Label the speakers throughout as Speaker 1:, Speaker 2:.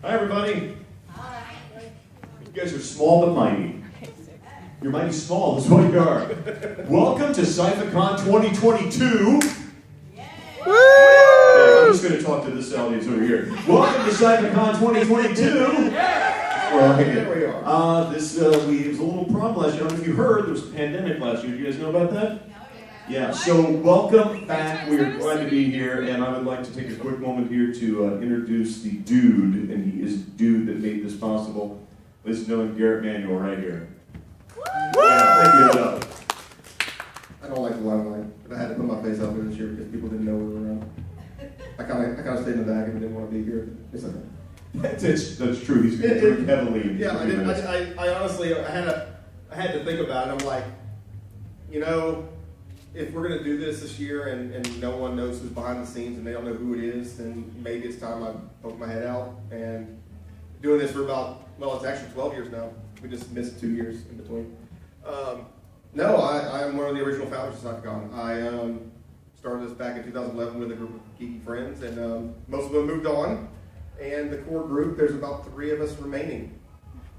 Speaker 1: Hi, everybody. Hi. You guys are small but mighty. You're mighty small, that's what you are. Welcome to CyPhaCon 2022. Yeah, I'm just going to talk to this audience over here. Welcome to CyPhaCon 2022. Well, here we are. It was a little problem last year. I don't know if you heard, there was a pandemic last year. Do you guys know about that? Yeah, so welcome back. We are glad to be here, and I would like to take a quick moment here to introduce the dude, and he is the dude that made this possible. Ladies and gentlemen, Garrett Manuel right here. Yeah, thank you.
Speaker 2: I don't like the limelight, but I had to put my face out there this year because people didn't know we were around. I kind of stayed in the back and didn't want to be here. It's okay.
Speaker 1: That's true. He's going to drink heavily.
Speaker 2: Yeah, I honestly, I had to think about it. I'm like, you know, if we're going to do this year and no one knows who's behind the scenes and they don't know who it is, then maybe it's time I poke my head out. And doing this for about, well, it's actually 12 years now. We just missed 2 years in between. No, I'm one of the original founders of CyPhaCon. I started this back in 2011 with a group of geeky friends, and most of them moved on. And the core group, there's about 3 of us remaining.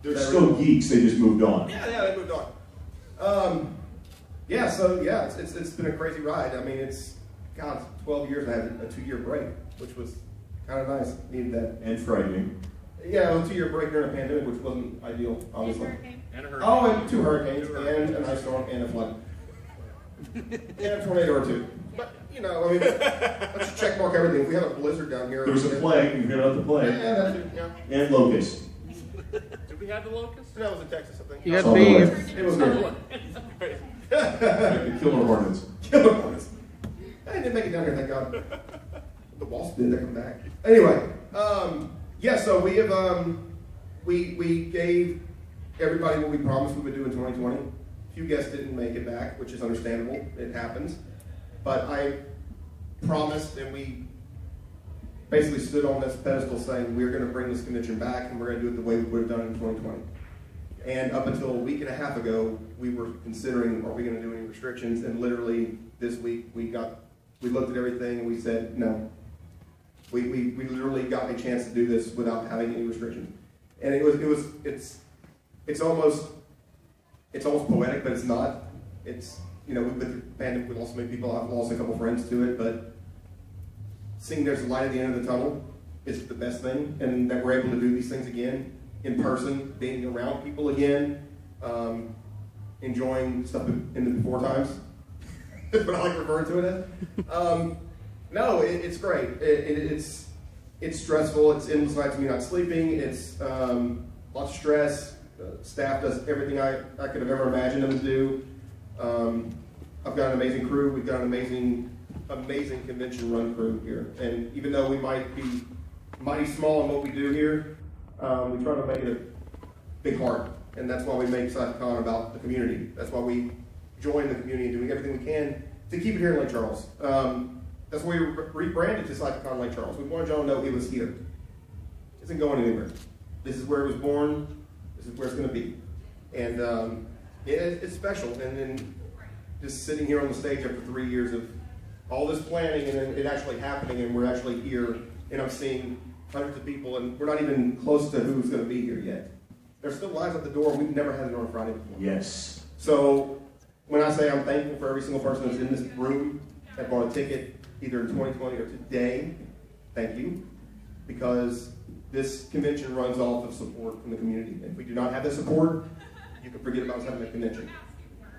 Speaker 1: They're still geeks, they just moved on.
Speaker 2: Yeah, they moved on. It's been a crazy ride. I mean, it's 12 years. I had a 2-year break, which was kind of nice. Needed that.
Speaker 1: And frightening.
Speaker 2: Yeah, it was a 2-year break during a pandemic, which wasn't ideal, obviously.
Speaker 3: And a hurricane.
Speaker 2: Oh, and 2 hurricanes, and an ice storm, and a flood. And a tornado or 2. But, you know, I mean, let's just check mark everything. If we have a blizzard down here.
Speaker 1: There was a plague, you heard about the plague.
Speaker 2: Yeah, that's it, yeah.
Speaker 1: And locusts.
Speaker 3: Did we have the locusts?
Speaker 2: That was in Texas, I think.
Speaker 4: You got beef.
Speaker 2: It was good.
Speaker 1: Killer hornets.
Speaker 2: Killer hornets. I didn't make it down here, thank God. The wasp did, they come back. Anyway, so we have, we gave everybody what we promised we would do in 2020. A few guests didn't make it back, which is understandable. It happens. But I promised, and we basically stood on this pedestal saying we're going to bring this convention back, and we're going to do it the way we would have done it in 2020. And up until a week and a half ago, we were considering, are we going to do any restrictions? And literally this week, we looked at everything and we said no. We literally got a chance to do this without having any restrictions. And it's almost poetic, but it's not. It's, you know, with the pandemic, we lost many people. I've lost a couple friends to it, but seeing there's a light at the end of the tunnel is the best thing, and that we're able to do these things again in person, being around people again, enjoying stuff in the before times. That's what I like referring to it as. No, it's great. It's stressful. It's endless nights of me not sleeping. It's lots of stress. Staff does everything I could have ever imagined them to do. I've got an amazing crew. We've got an amazing convention run crew here. And even though we might be mighty small in what we do here, we try to make it a big heart. And that's why we make CyPhaCon about the community. That's why we join the community and doing everything we can to keep it here in Lake Charles. That's why we rebranded to CyPhaCon Lake Charles. We wanted y'all to know it was here. It isn't going anywhere. This is where it was born. This is where it's going to be. And it's special. And then just sitting here on the stage after 3 years of all this planning and then it actually happening, and we're actually here, and I'm seeing hundreds of people, and we're not even close to who's going to be here yet. There's still lines at the door. We've never had it on a Friday before.
Speaker 1: Yes.
Speaker 2: So when I say I'm thankful for every single person that's in this room that bought a ticket either in 2020 or today, thank you, because this convention runs off of support from the community. And if we do not have that support, you can forget about us having a convention.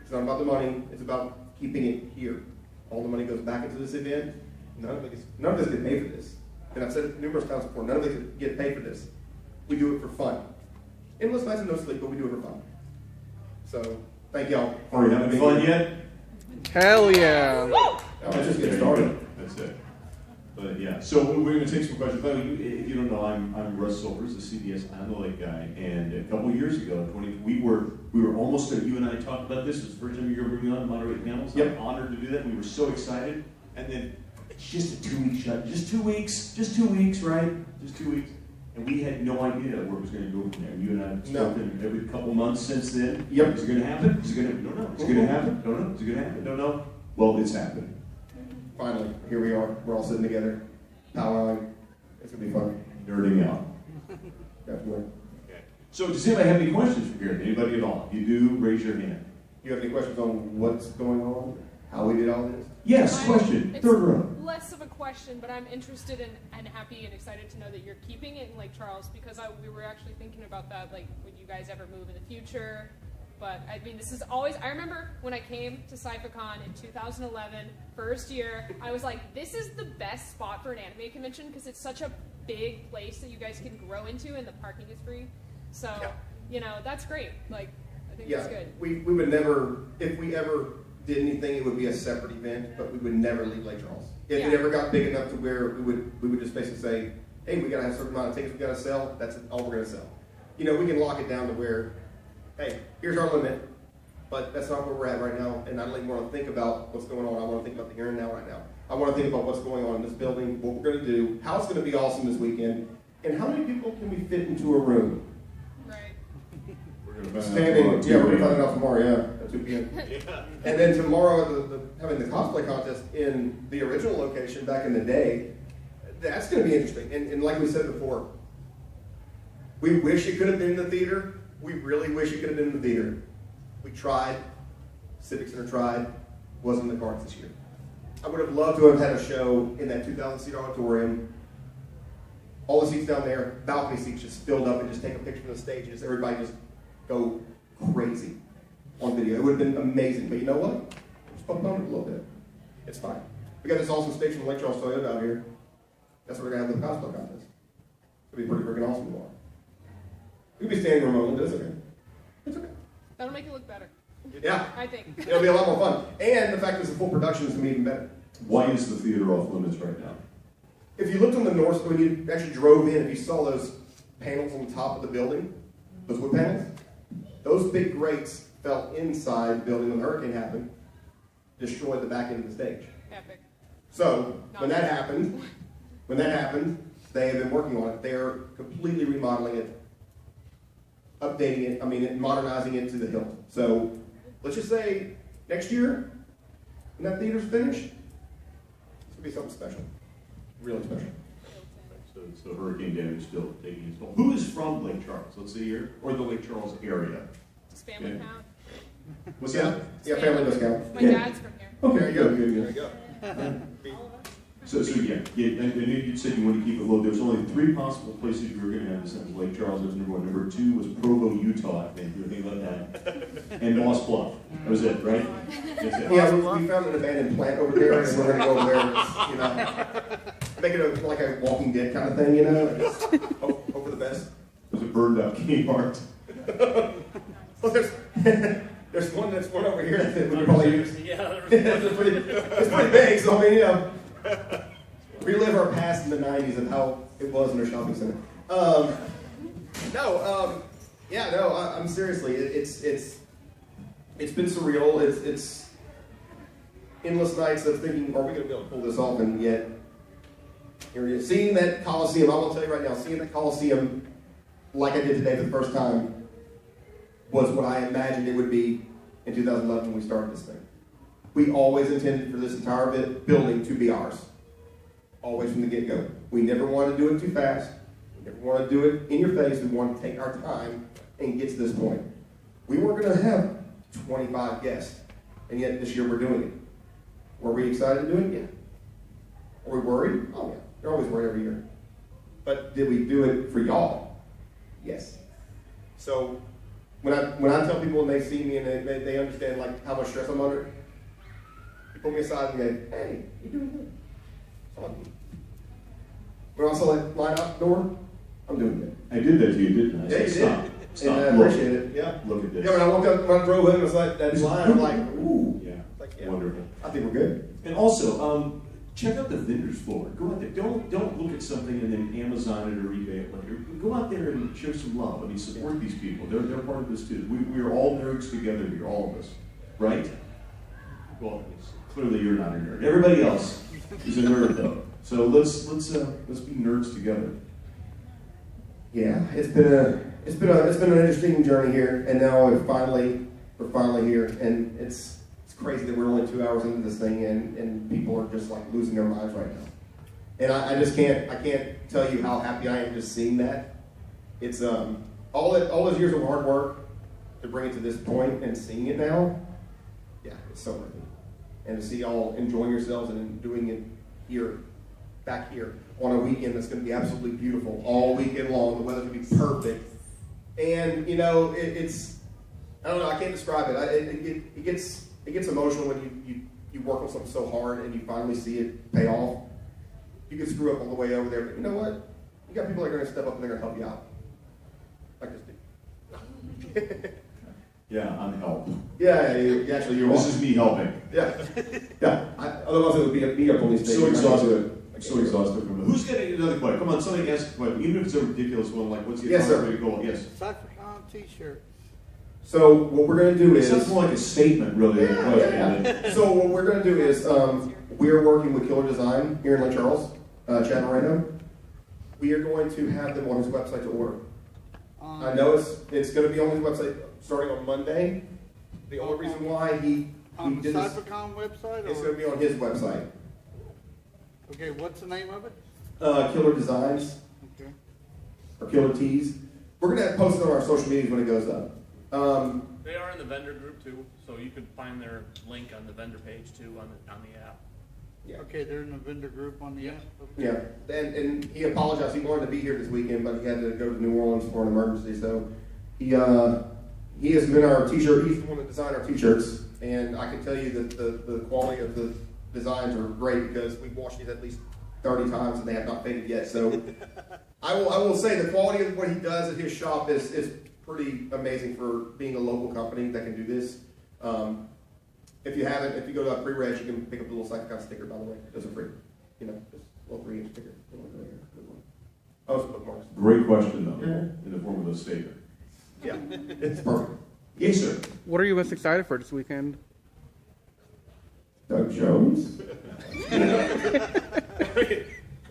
Speaker 2: It's not about the money, it's about keeping it here. All the money goes back into this event. None of us get paid for this. And I've said it numerous times before, none of us get paid for this. We do it for fun. Endless nights and no sleep, but we do it for fun. So, thank y'all.
Speaker 1: Are you having fun yet?
Speaker 4: Hell yeah.
Speaker 2: Let's just get started.
Speaker 1: That's it. But yeah, so we're going to take some questions. By the way, if you don't know, I'm Russ Silvers, the CBS On the Lake guy, and a couple of years ago, we were almost you and I talked about this. It was the first time you were bringing on the moderate panels.
Speaker 2: Yep.
Speaker 1: I'm honored to do that. We were so excited, and then it's just a 2-week shut, just 2 weeks, right? Just 2 weeks, and we had no idea where it was going to go from there. You and I have spoken every couple months since then.
Speaker 2: Yep.
Speaker 1: Is it going to happen? Is it going to? Don't know. Is it going to happen? Don't know. Is it going to happen? Don't know. Well, it's happened.
Speaker 2: Finally, here we are. We're all sitting together, powwowing. It's going to be fun.
Speaker 1: Nerding out.
Speaker 2: Definitely.
Speaker 1: Okay. So does anybody have any questions for Garrett? Anybody at all? If you do, raise your hand.
Speaker 2: You have any questions on what's going on? How we did all this?
Speaker 1: Yes, question. Third row.
Speaker 5: Less of a question, but I'm interested in and happy and excited to know that you're keeping it in Lake Charles, because we were actually thinking about that, like, would you guys ever move in the future? But I mean, this is always, I remember when I came to CyPhaCon in 2011, first year, I was like, this is the best spot for an anime convention because it's such a big place that you guys can grow into and the parking is free. So, you know, that's great. Like, I think that's good.
Speaker 2: We would never, if we ever did anything, it would be a separate event, but we would never leave Lake Charles. If it ever got big enough to where we would just basically say, hey, we got to have a certain amount of tickets we got to sell, that's all we're going to sell. You know, we can lock it down to where, hey, here's our limit, but that's not where we're at right now, and I don't even want to think about what's going on. I want to think about the here and now right now. I want to think about what's going on in this building, what we're going to do, how it's going to be awesome this weekend, and how many people can we fit into a room?
Speaker 5: Right.
Speaker 2: Standing, we're going to find out tomorrow, at 2 p.m. And then tomorrow, having the cosplay contest in the original location back in the day, that's going to be interesting. And like we said before, we wish it could have been in the theater. We really wish it could have been in the theater. We tried. Civic Center tried. Wasn't in the cards this year. I would have loved to have had a show in that 2,000-seat auditorium. All the seats down there, balcony seats just filled up, and just take a picture of the stage and just everybody just go crazy on video. It would have been amazing. But you know what? Just postponed it a little bit. It's fine. We got this awesome stage from Lake Charles Toyota out here. That's what we're going to have the cosplay contest. It'll be pretty freaking awesome tomorrow. We'll be standing room only, but it's okay. It's okay.
Speaker 5: That'll make it look better.
Speaker 2: Yeah.
Speaker 5: I think.
Speaker 2: It'll be a lot more fun. And the fact that it's a full production is going to be even better.
Speaker 1: Why is the theater off limits right now?
Speaker 2: If you looked on the north, when you actually drove in, if you saw those panels on the top of the building, those wood panels, those big grates fell inside the building when the hurricane happened, destroyed the back end of the stage.
Speaker 5: Epic.
Speaker 2: So, when that happened, they have been working on it. They're completely remodeling it, updating it, modernizing it to the hilt. So, let's just say next year, when that theater's finished, it's going to be something special. Really special.
Speaker 1: So hurricane damage still taking its toll. Who is from Lake Charles? Let's see here. Or the Lake Charles area.
Speaker 5: Does family count?
Speaker 1: What's that?
Speaker 2: Yeah, family does count.
Speaker 5: My dad's from here.
Speaker 1: Okay,
Speaker 2: There you go.
Speaker 1: good.
Speaker 2: There you go.
Speaker 1: So yeah, and you said you want to keep it low. There's only 3 possible places you were going to have this in. Lake Charles was number 1. Number 2 was Provo, Utah, I think. You were thinking about that. And Moss Bluff. That was it, right? That's it.
Speaker 2: Yeah, we found an abandoned plant over there, and we're going to go over there and, you know, make it like a Walking Dead kind of thing, you know, and just hope for the best.
Speaker 1: It was a burned up Kmart.
Speaker 2: Well, there's one over here that we could probably use.
Speaker 3: Yeah,
Speaker 2: It's pretty big, so I mean, you know, relive our past in the 90s of how it was in our shopping center. I'm seriously, it's been surreal. It's endless nights of thinking, are we going to be able to pull this off? And yet, here it is. Seeing that Coliseum, I will tell you right now, seeing that Coliseum like I did today for the first time was what I imagined it would be in 2011 when we started this thing. We always intended for this entire building to be ours. Always from the get-go. We never wanted to do it too fast. We never wanted to do it in your face. We wanted to take our time and get to this point. We weren't going to have 25 guests, and yet this year we're doing it. Were we excited to do it? Yeah. Are we worried? Oh yeah. You're always worried every year. But did we do it for y'all? Yes. So when I tell people and they see me and they understand like how much stress I'm under, they pull me aside and go, hey, you're doing good. When I saw that line out the door, I'm doing good.
Speaker 1: I did that to you, didn't I?
Speaker 2: Yeah, you did.
Speaker 1: Stop.
Speaker 2: And I
Speaker 1: Look.
Speaker 2: appreciate it. Yeah.
Speaker 1: Look at this.
Speaker 2: Yeah, when I walked up, when I drove in, it was like that line. I'm like, ooh.
Speaker 1: Yeah.
Speaker 2: Like, yeah.
Speaker 1: Wonderful.
Speaker 2: I think we're good.
Speaker 1: And also, check out the vendors floor. Go out there. Don't look at something and then Amazon it or eBay it later. Go out there and show some love. I mean, support these people. They're part of this too. We're all nerds together here, all of us, right? Well, clearly you're not a nerd. Everybody else is a nerd though. So let's be nerds together.
Speaker 2: Yeah, it's been an interesting journey here, and now we're finally here, and it's crazy that we're only 2 hours into this thing, and people are just like losing their minds right now. And I can't tell you how happy I am just seeing that. it's all those years of hard work to bring it to this point and seeing it now. Yeah, it's so worth it. And to see y'all enjoying yourselves and doing it here, back here, on a weekend that's going to be absolutely beautiful all weekend long. The weather's going to be perfect. And, you know, it's, I don't know, I can't describe it. It gets emotional when you work on something so hard and you finally see it pay off. You can screw up all the way over there, but you know what? You got people that are going to step up and they're going to help you out. Like this dude.
Speaker 1: Yeah, I'm help.
Speaker 2: Yeah, actually, you're
Speaker 1: This is me helping.
Speaker 2: Yeah. Yeah. Otherwise, it would be me up on these
Speaker 1: So
Speaker 2: stages.
Speaker 1: exhausted. So exhausted from it. Who's getting another question? Come on, somebody ask a question. Even if it's a ridiculous one, like what's the
Speaker 2: Yes, sir.
Speaker 1: way to go? Yes.
Speaker 4: CyPhaCon t-shirt.
Speaker 2: So what we're going to do
Speaker 1: It
Speaker 2: is...
Speaker 1: sounds more like a statement, really, than a question.
Speaker 2: Yeah. So what we're going to do is we're working with Killer Design here in Lake Charles, Chad Moreno. We are going to have them on his website to order. I know it's going to be on his website starting on Monday. The only reason why he
Speaker 4: On the
Speaker 2: did this,
Speaker 4: CyPhaCon website?
Speaker 2: it's
Speaker 4: Or?
Speaker 2: going to be on his website.
Speaker 4: Okay, what's the name of it?
Speaker 2: Killer Designs
Speaker 4: Okay.
Speaker 2: or Killer Tees. We're going to post it on our social medias when it goes up.
Speaker 3: They are in the vendor group too, so you could find their link on the vendor page too on the app.
Speaker 2: Yeah.
Speaker 4: Okay, they're in the vendor group on the app? Okay.
Speaker 2: Yeah, and he apologized. He wanted to be here this weekend, but he had to go to New Orleans for an emergency. So he has been our t-shirt. He's the one that designed our t-shirts, and I can tell you that the quality of the designs are great because we've washed these at least 30 times and they have not faded yet. So I will say the quality of what he does at his shop is pretty amazing for being a local company that can do this. If you haven't, if you go to a pre-reg, you can pick up the little CyPhaCon sticker, by the way. Those are free. You know, just a little 3-inch sticker. Oh, it's bookmarks.
Speaker 1: Great question, though, in the form of a statement.
Speaker 2: Yeah, it's perfect.
Speaker 1: Yes, sir.
Speaker 4: What are you most excited for this weekend?
Speaker 2: Doug Jones?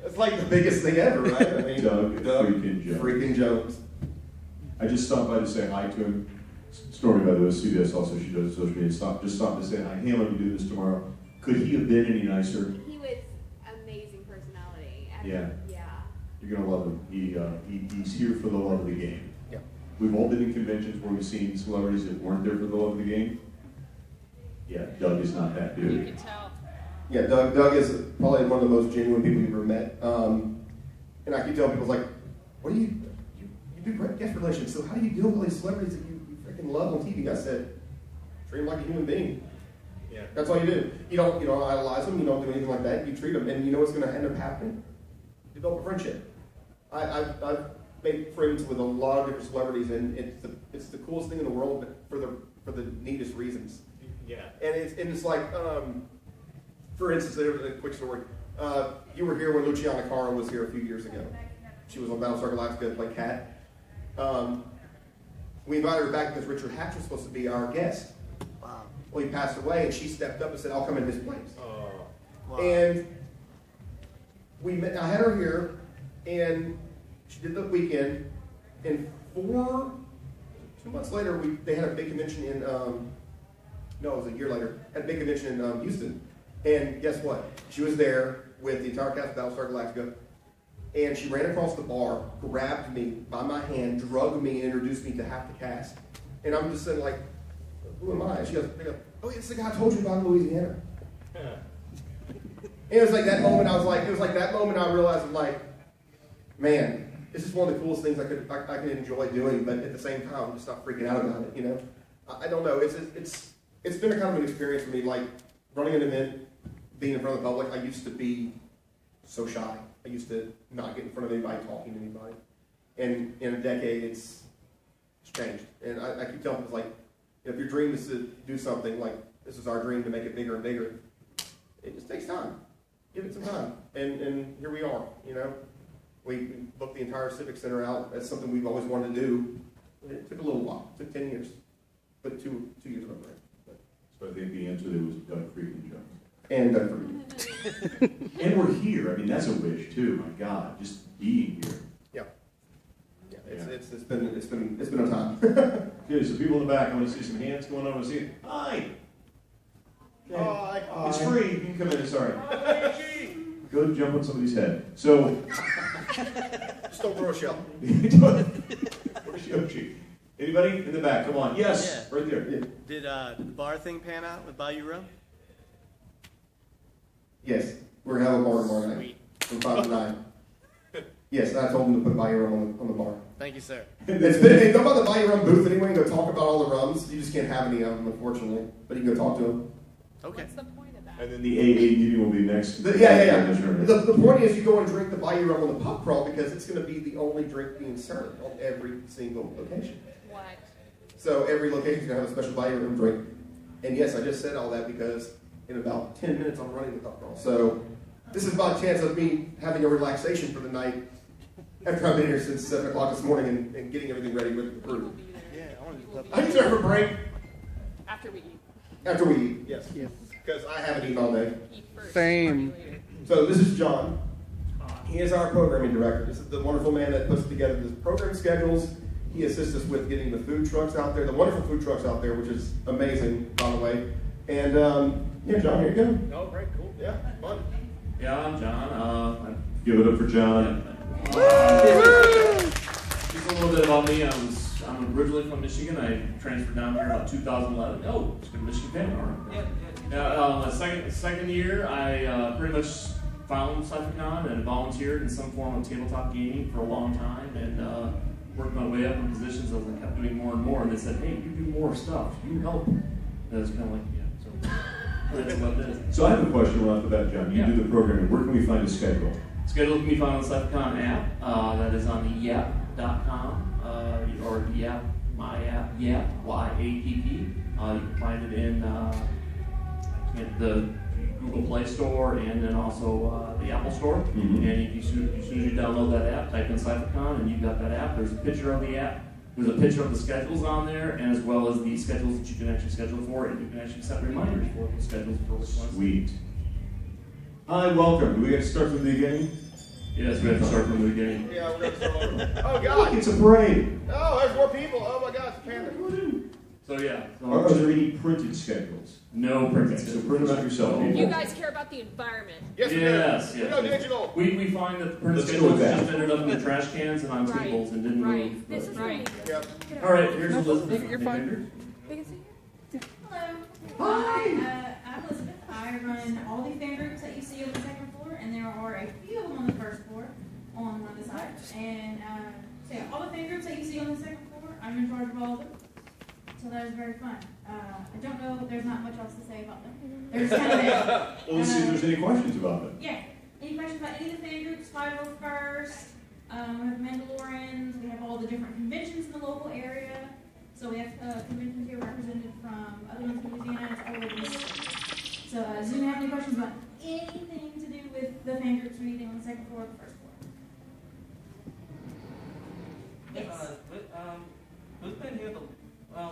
Speaker 2: It's like the biggest thing ever, right? I mean,
Speaker 1: Doug freaking Jones.
Speaker 2: Freaking Jones.
Speaker 1: I just stopped by to say hi to him. Stormy, by the way, CBS also, she does social media. Just stopped to say hi. Hey, I'm going to do this tomorrow. Could he have been any nicer?
Speaker 6: He was amazing personality.
Speaker 1: Yeah.
Speaker 6: Yeah.
Speaker 1: You're going to love him. He's here for the love of the game.
Speaker 2: Yeah.
Speaker 1: We've all been in conventions where we've seen celebrities that weren't there for the love of the game. Yeah, Doug is not that
Speaker 5: You
Speaker 1: dude.
Speaker 5: can tell.
Speaker 2: Yeah, Doug is probably one of the most genuine people you've ever met. And I keep telling people, like, what do you do guest relations, so how do you deal with all these celebrities that you freaking love on TV? I said, treat them like a human being.
Speaker 3: Yeah.
Speaker 2: That's all you do. You don't idolize them, you don't do anything like that, you treat them, and you know what's going to end up happening? Develop a friendship. I've made friends with a lot of different celebrities, and it's the coolest thing in the world, but for the neatest reasons.
Speaker 3: Yeah.
Speaker 2: And it's like, for instance, a quick story. You were here when Louisiana was here a few years ago. She was on Battlestar Galactica to play Kat. We invited her back because Richard Hatch was supposed to be our guest.
Speaker 4: Wow.
Speaker 2: Well, he passed away, and she stepped up and said, "I'll come in his place."
Speaker 3: Oh.
Speaker 4: Wow.
Speaker 2: And I had her here, and she did the weekend. And 2 months later, they had a big convention in. No, it was a year later. Had a big convention in Houston, and guess what? She was there with the entire cast of Battlestar Galactica, and she ran across the bar, grabbed me by my hand, drugged me, and introduced me to half the cast. And I'm just sitting like, "Who am I?" And she goes, "Oh, it's the guy I told you about in Louisiana." And it was like that moment. It was like that moment I realized, I'm like, man, this is one of the coolest things I can enjoy doing, but at the same time, I'm just not freaking out about it. You know, I don't know. It's been a kind of an experience for me, like running an event, being in front of the public. I used to be so shy. I used to not get in front of anybody, talking to anybody. And in a decade, it's changed. And I keep telling people, like, if your dream is to do something, like this is our dream to make it bigger and bigger, it just takes time. Give it some time. And here we are, you know. We booked the entire Civic Center out. That's something we've always wanted to do. It took a little while. It took 10 years. But two years over it.
Speaker 1: So I think the answer there was Doug freaking Jones.
Speaker 2: And for me.
Speaker 1: And we're here. I mean, that's a wish too. My God, just being here.
Speaker 2: Yeah. It's been a time.
Speaker 1: Okay, so people in the back, I want to see some hands going on. I want to see it. Hi. Okay.
Speaker 2: Hi.
Speaker 1: It's free. You can come in. Sorry. Go jump on somebody's head. So,
Speaker 2: Just don't throw a shell.
Speaker 1: where's Yoshi? Anybody in the back? Come on. Yes,
Speaker 7: Yeah.
Speaker 1: right there. Yeah.
Speaker 7: Did the bar thing pan out with Bayou Rum?
Speaker 2: Yes, we're gonna have a bar tomorrow night
Speaker 7: Sweet.
Speaker 2: from 5 to 9. Yes, I told him to put Bayou Rum on the bar.
Speaker 7: Thank you, sir.
Speaker 2: It's been, hey, go by the Bayou Rum booth anyway and go talk about all the rums. You just can't have any of them, unfortunately. But you can go talk to them.
Speaker 7: Okay.
Speaker 5: What's the point of that?
Speaker 1: And then the AA meeting will be next.
Speaker 2: Yeah. The point is you go and drink the Bayou Rum on the pub crawl because it's going to be the only drink being served on every single location.
Speaker 5: What?
Speaker 2: So every location is going to have a special Bayou Rum drink. And yes, I just said all that because in about 10 minutes I'm running the pub crawl. So this is my chance of me having a relaxation for the night after I've been here since 7 o'clock this morning and getting everything ready with the
Speaker 5: We will
Speaker 2: crew.
Speaker 5: be there.
Speaker 7: Yeah, I wanted to
Speaker 5: You will
Speaker 7: pub-
Speaker 5: be
Speaker 2: I deserve a break
Speaker 5: After we eat.
Speaker 2: after we eat, yes.
Speaker 4: Yes.
Speaker 2: Because I haven't eaten all day.
Speaker 5: Eat first.
Speaker 4: Same.
Speaker 5: party later.
Speaker 2: So this is John. He is our programming director. This is the wonderful man that puts together the program schedules. He assists us with getting the food trucks out there, the wonderful food trucks out there, which is amazing, by the way. And yeah, John, here you go.
Speaker 3: Oh, great, cool.
Speaker 2: Yeah, fun.
Speaker 3: Yeah, I'm John.
Speaker 1: Give it up for John.
Speaker 3: Just a little bit about me. I'm originally from Michigan. I transferred down here about 2011. Oh, it's good Michigan fan, all right. Yeah. Second year, I pretty much found CyPhaCon and volunteered in some form of tabletop gaming for a long time, and worked my way up in positions as I kept doing more and more. And they said, "Hey, you do more stuff. You help." And I was kind of like, "Yeah." So that's what it is.
Speaker 1: So I have a question right off the bat, John. You
Speaker 3: Yeah.
Speaker 1: do the programming. Where can we find a schedule?
Speaker 3: Schedule can be found on the CyPhaCon app. That is on the yap.com or the Yap, my app, Yap, Y-A-P-P. You can find it in the Google Play Store and then also the Apple Store.
Speaker 1: Mhm.
Speaker 3: And as soon as you download that app, type in CyPhaCon and you've got that app. There's a picture of the app. There's a picture of the schedules on there, and as well as the schedules that you can actually schedule for, and you can actually set reminders for the schedules for which ones.
Speaker 1: Sweet. Hi, welcome. Do we get to start from the beginning?
Speaker 3: Yes, we have to start from the beginning.
Speaker 2: Yeah, we're going to start over. Oh,
Speaker 1: Look,
Speaker 2: God.
Speaker 1: it's a parade.
Speaker 2: Oh, there's more people. Oh, my God, it's a panda.
Speaker 3: So yeah.
Speaker 1: Are there any printed schedules?
Speaker 3: No printed
Speaker 1: Okay, so
Speaker 3: schedules.
Speaker 1: print them out yourself.
Speaker 3: No.
Speaker 5: You guys care about the environment.
Speaker 2: Yes, we do.
Speaker 3: Yes,
Speaker 2: We
Speaker 3: yes.
Speaker 2: go digital.
Speaker 3: We find that the printed
Speaker 1: Let's go
Speaker 3: schedules
Speaker 1: with that.
Speaker 3: just ended up in the trash cans and on
Speaker 5: Right,
Speaker 3: tables and didn't
Speaker 5: right.
Speaker 3: move.
Speaker 5: This is
Speaker 3: but-
Speaker 5: right.
Speaker 2: Yep.
Speaker 3: All right, here's Elizabeth.
Speaker 4: You're fine.
Speaker 8: Hello. Hi. I'm Elizabeth. I run all the fan groups that you see on the second floor, and there are a few of them on the first floor on one of the sides. And so yeah, all the fan groups that you see on the second floor, I'm in charge of all of them. So that is very fun. I don't know, there's not much else to say about them. They're just kind of there.
Speaker 1: Well, let's see if there's any questions about them.
Speaker 8: Yeah. Any questions about any of the fan groups? 501st. We have Mandalorians. We have all the different conventions in the local area. So we have conventions here represented from other ones in Louisiana. It's all over the state. So does anyone have any questions about anything to do with the fan groups or anything on the second floor or the first floor? Yes.
Speaker 9: Who's been here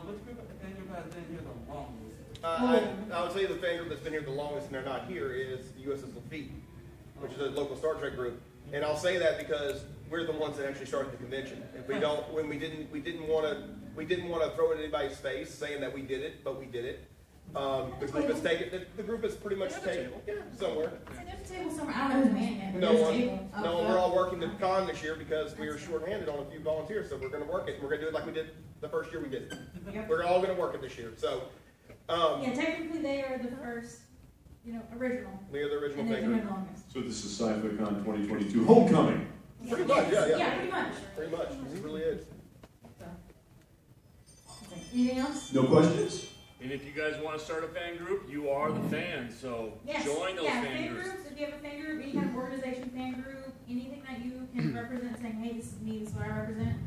Speaker 9: which group of the fan group has been here the longest?
Speaker 2: I would say the fan group that's been here the longest and they're not here is the USS Lafitte, which is a local Star Trek group. And I'll say that because we're the ones that actually started the convention. If we don't, when we didn't want to throw it in anybody's face saying that we did it, but we did it. The group has taken. The group has pretty much taken. Yeah, somewhere.
Speaker 8: So there's a table somewhere. I don't know who's manning it. but
Speaker 2: No
Speaker 8: there's a
Speaker 2: one.
Speaker 8: table.
Speaker 2: No, we're all working the con this year because we were short-handed on a few volunteers, so we're going to work it. And we're going to do it like we did the first year we did it.
Speaker 8: Yep.
Speaker 2: We're all going to work it this year. So,
Speaker 8: Yeah, technically they are the first, original.
Speaker 2: we are the original
Speaker 8: And they've
Speaker 2: fan
Speaker 8: been
Speaker 2: group.
Speaker 8: the longest.
Speaker 1: So this is CyPhaCon 2022 Homecoming.
Speaker 2: Pretty much, yeah.
Speaker 8: Yeah, pretty much.
Speaker 2: Pretty much. It really is.
Speaker 8: So. Anything else?
Speaker 1: No questions?
Speaker 3: And if you guys want to start a fan group, you are the fans, so
Speaker 8: Yes.
Speaker 3: join those
Speaker 8: yeah,
Speaker 3: fan groups.
Speaker 8: If you have a fan group, any kind of organization fan group, anything that you can represent, saying, hey, this is me, this is what I represent,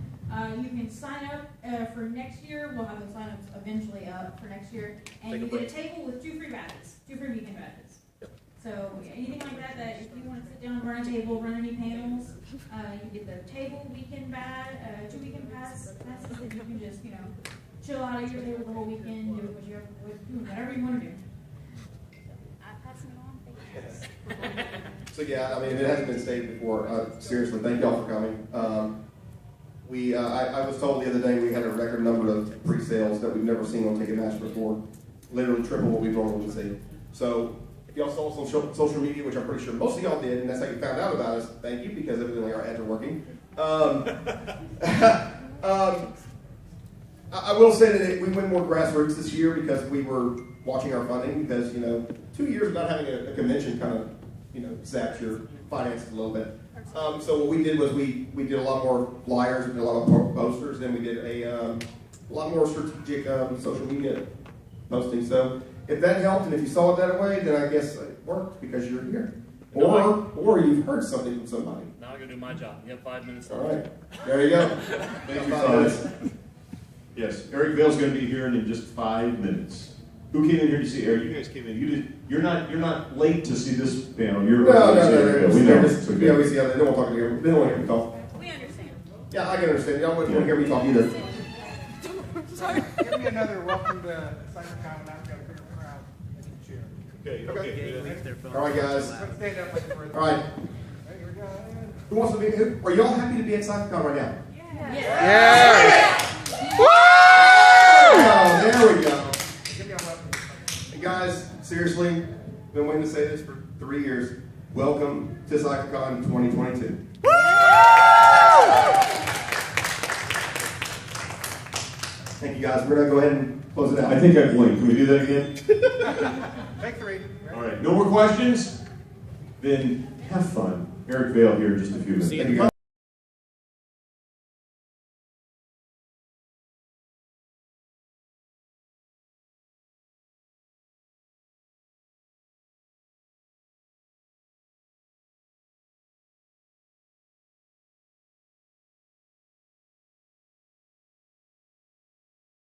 Speaker 8: you can sign up for next year. We'll have those sign-ups eventually up for next year. And
Speaker 2: Take a
Speaker 8: you get a
Speaker 2: break.
Speaker 8: table with 2 free badges, 2 free weekend badges. So yeah, anything like that, that if you want to sit down and run a table, run any panels, you get the table weekend badge, 2 weekend passes, and you can just, chill out at your table the whole weekend, do whatever you want to do.
Speaker 6: I'm passing it on. Thank you.
Speaker 2: So yeah, I mean, it hasn't been stated before. Seriously, thank y'all for coming. I was told the other day we had a record number of pre-sales that we've never seen on Ticketmaster before. Literally triple what we normally see. So If y'all saw us on social media, which I'm pretty sure most of y'all did, and that's how you found out about us, thank you, because evidently our ads are working. I will say that we went more grassroots this year because we were watching our funding, because, 2 years without having a convention kind of, zaps your finances a little bit. So what we did was we did a lot more flyers, we did a lot more posters, then we did a lot more strategic social media posting. So if that helped, and if you saw it that way, then I guess it worked because you're here. Or you've heard something from somebody.
Speaker 3: Now I'm going to do my job. You have 5 minutes
Speaker 2: All
Speaker 3: left.
Speaker 2: right. There you go.
Speaker 1: Thank you, Todd. Yes, Eric Vale's going to be here in just 5 minutes. Who came in here to see Eric? You guys came in. You're not late to see this panel. You're
Speaker 2: No.
Speaker 1: We know.
Speaker 2: We see how they don't want to talk to you. They don't want to hear me talk.
Speaker 6: We understand.
Speaker 2: Yeah, I can understand. Y'all wouldn't want to hear me talk either.
Speaker 5: Sorry.
Speaker 4: Give me another welcome to CyPhaCon, and I've got a bigger crowd in the chair.
Speaker 1: Okay.
Speaker 2: All right, guys.
Speaker 4: Let's stand up like we're.
Speaker 2: All right.
Speaker 4: Hey, here we go.
Speaker 2: Who wants to be? Are y'all happy to be at CyPhaCon right now?
Speaker 4: Yeah.
Speaker 2: Oh, there we go.
Speaker 4: Give me a welcome.
Speaker 2: And guys, seriously, been waiting to say this for 3 years. Welcome to CyPhaCon 2022. Thank you, guys. We're gonna go ahead and close it out.
Speaker 1: I think I blinked. Can we do that again?
Speaker 4: Take 3.
Speaker 1: All right. No more questions? Then have fun. Eric Vale here in just a few minutes.
Speaker 2: Thank you, guys.